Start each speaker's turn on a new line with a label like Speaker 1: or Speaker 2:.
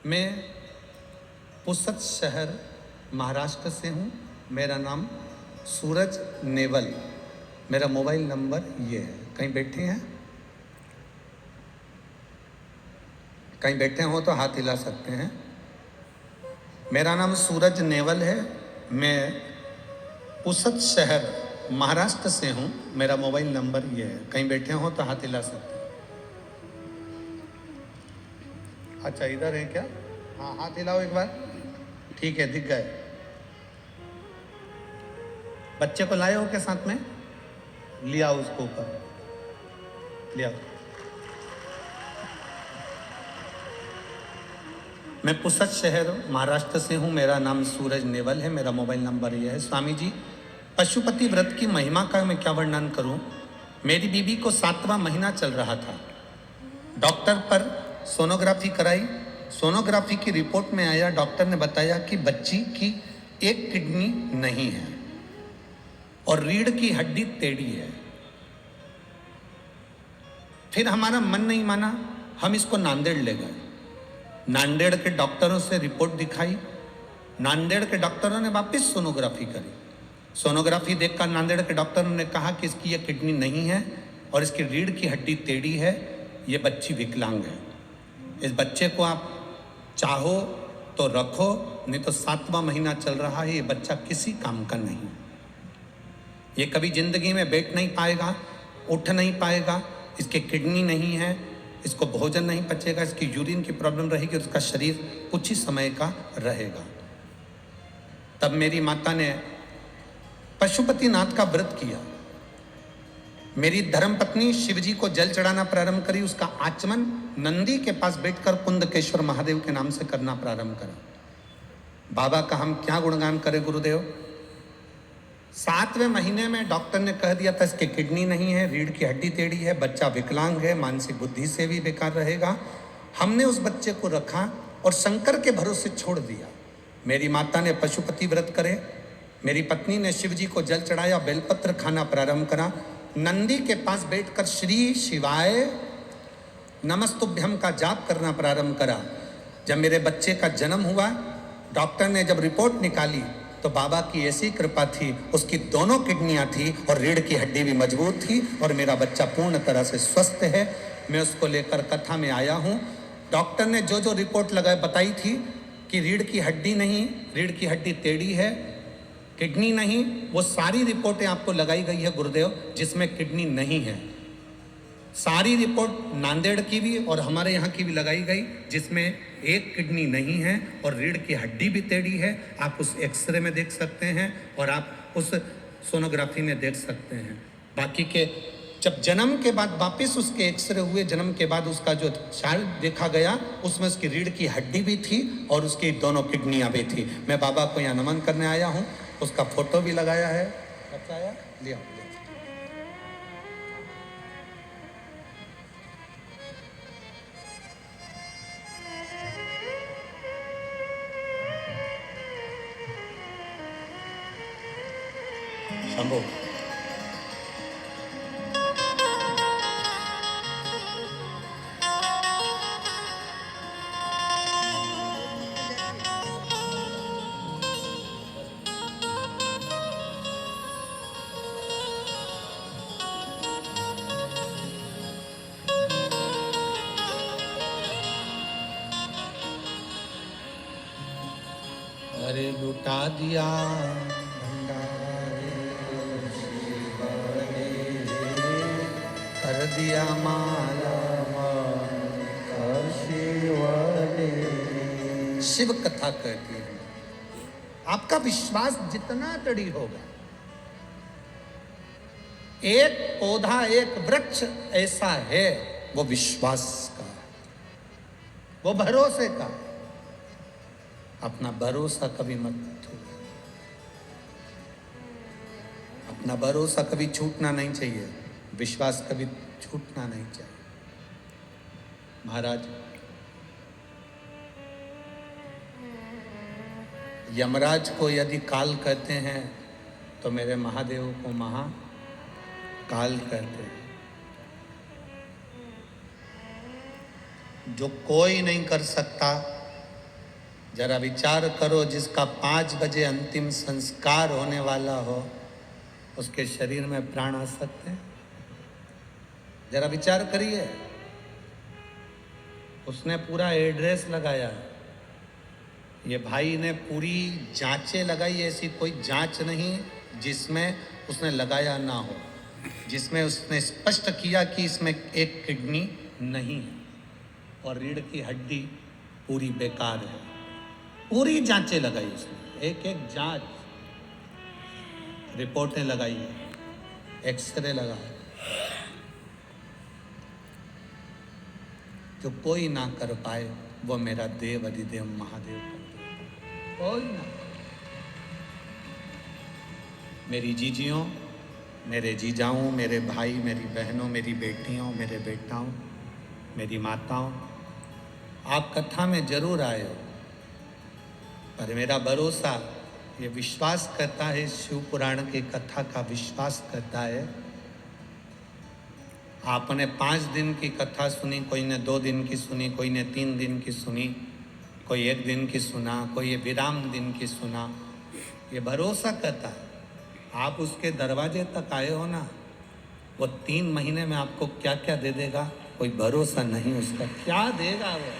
Speaker 1: मैं पुसद शहर महाराष्ट्र से हूँ। मेरा नाम सूरज नेवल। मेरा मोबाइल नंबर ये है। कहीं बैठे हैं? कहीं बैठे हो तो हाथ हिला सकते हैं। मेरा नाम सूरज नेवल है। मैं पुसद शहर महाराष्ट्र से हूँ। मेरा मोबाइल नंबर ये है। कहीं बैठे हो तो हाथ हिला सकते हैं। अच्छा, इधर है क्या? हाँ, हाथ हिलाओ एक बार। ठीक है, दिख गए। बच्चे को लाए हो क्या साथ में? लिया उसको ऊपर, लिया। मैं पुसद शहर महाराष्ट्र से हूँ। मेरा नाम सूरज नेवल है। मेरा मोबाइल नंबर ये है। स्वामी जी, पशुपति व्रत की महिमा का मैं क्या वर्णन करूँ। मेरी बीवी को 7वां महीना चल रहा था। डॉक्टर पर सोनोग्राफी कराई। सोनोग्राफी की रिपोर्ट में आया, डॉक्टर ने बताया कि बच्ची की एक किडनी नहीं है और रीढ़ की हड्डी टेढ़ी है। फिर हमारा मन नहीं माना, हम इसको नांदेड़ ले गए। नांदेड़ के डॉक्टरों से रिपोर्ट दिखाई। नांदेड़ के डॉक्टरों ने वापस सोनोग्राफी करी। सोनोग्राफी देखकर नांदेड़ के डॉक्टरों ने कहा कि इसकी ये किडनी नहीं है और इसकी रीढ़ की हड्डी टेढ़ी है, ये बच्ची विकलांग है। इस बच्चे को आप चाहो तो रखो, नहीं तो 7वां महीना चल रहा है, ये बच्चा किसी काम का नहीं। ये कभी जिंदगी में बैठ नहीं पाएगा, उठ नहीं पाएगा, इसके किडनी नहीं है, इसको भोजन नहीं पचेगा, इसकी यूरिन की प्रॉब्लम रहेगी, उसका शरीर कुछ ही समय का रहेगा। तब मेरी माता ने पशुपतिनाथ का व्रत किया। मेरी धर्मपत्नी शिवजी को जल चढ़ाना प्रारंभ करी। उसका आचमन नंदी के पास बैठकर कुंदकेश्वर महादेव के नाम से करना प्रारंभ करा। बाबा का हम क्या गुणगान करें गुरुदेव। 7वें महीने में डॉक्टर ने कह दिया था इसकी किडनी नहीं है, रीढ़ की हड्डी टेढ़ी है, बच्चा विकलांग है, मानसिक बुद्धि से भी बेकार रहेगा। हमने उस बच्चे को रखा और शंकर के भरोसे छोड़ दिया। मेरी माता ने पशुपति व्रत करे, मेरी पत्नी ने शिवजी को जल चढ़ाया, बेलपत्र खाना प्रारंभ करा। नंदी के पास बैठकर श्री शिवाय नमस्तुभ्यम का जाप करना प्रारंभ करा। जब मेरे बच्चे का जन्म हुआ, डॉक्टर ने जब रिपोर्ट निकाली तो बाबा की ऐसी कृपा थी, उसकी दोनों किडनियां थी और रीढ़ की हड्डी भी मजबूत थी और मेरा बच्चा पूर्ण तरह से स्वस्थ है। मैं उसको लेकर कथा में आया हूँ। डॉक्टर ने जो जो रिपोर्ट बताई थी कि रीढ़ की हड्डी नहीं, रीढ़ की हड्डी टेढ़ी है, किडनी नहीं, वो सारी रिपोर्टें आपको लगाई गई है गुरुदेव, जिसमें किडनी नहीं है। सारी रिपोर्ट नांदेड़ की भी और हमारे यहाँ की भी लगाई गई, जिसमें एक किडनी नहीं है और रीढ़ की हड्डी भी टेढ़ी है। आप उस एक्सरे में देख सकते हैं और आप उस सोनोग्राफी में देख सकते हैं। बाकी के जब जन्म के बाद वापस उसके एक्सरे हुए, जन्म के बाद उसका जो चार्ट देखा गया, उसमें उसकी रीढ़ की हड्डी भी थी और उसकी दोनों किडनियाँ भी थी। मैं बाबा को यहाँ नमन करने आया हूँ। उसका फोटो भी लगाया है। अच्छा आया, लिया। शंभो। अरे लुटा दिया कर दिया माला शिव कथा कहती है। आपका विश्वास जितना दृढ़ होगा, एक पौधा एक वृक्ष ऐसा है, वो विश्वास का, वो भरोसे का। अपना भरोसा कभी मत छोड़ो। अपना भरोसा कभी छूटना नहीं चाहिए, विश्वास कभी छूटना नहीं चाहिए। महाराज, यमराज को यदि काल कहते हैं तो मेरे महादेव को महाकाल कहते हैं। जो कोई नहीं कर सकता जरा विचार करो, जिसका 5 बजे अंतिम संस्कार होने वाला हो, उसके शरीर में प्राण आ सकते हैं? जरा विचार करिए। उसने पूरा एड्रेस लगाया, ये भाई ने पूरी जांचें लगाई, ऐसी कोई जांच नहीं जिसमें उसने लगाया ना हो, जिसमें उसने स्पष्ट किया कि इसमें एक किडनी नहीं है और रीढ़ की हड्डी पूरी बेकार है। पूरी जांचें लगाई उसने, एक एक जांच, रिपोर्टें लगाई, एक्सरे लगाए, जो कोई ना कर पाए वो मेरा देव अधिदेव महादेव कर देता, कोई ना। मेरी जीजियों, मेरे जीजाओं, मेरे भाई, मेरी बहनों, मेरी बेटियों, मेरे बेटाओं, मेरी माताओं, आप कथा में जरूर आए हो, पर मेरा भरोसा, ये विश्वास करता है, शिव पुराण की कथा का विश्वास करता है। आपने 5 दिन की कथा सुनी, कोई ने 2 दिन की सुनी, कोई ने 3 दिन की सुनी, कोई 1 दिन की सुना, कोई ये विराम दिन की सुना, ये भरोसा करता है। आप उसके दरवाजे तक आए हो ना, वो 3 महीने में आपको क्या क्या दे देगा, कोई भरोसा नहीं उसका, क्या देगा वो।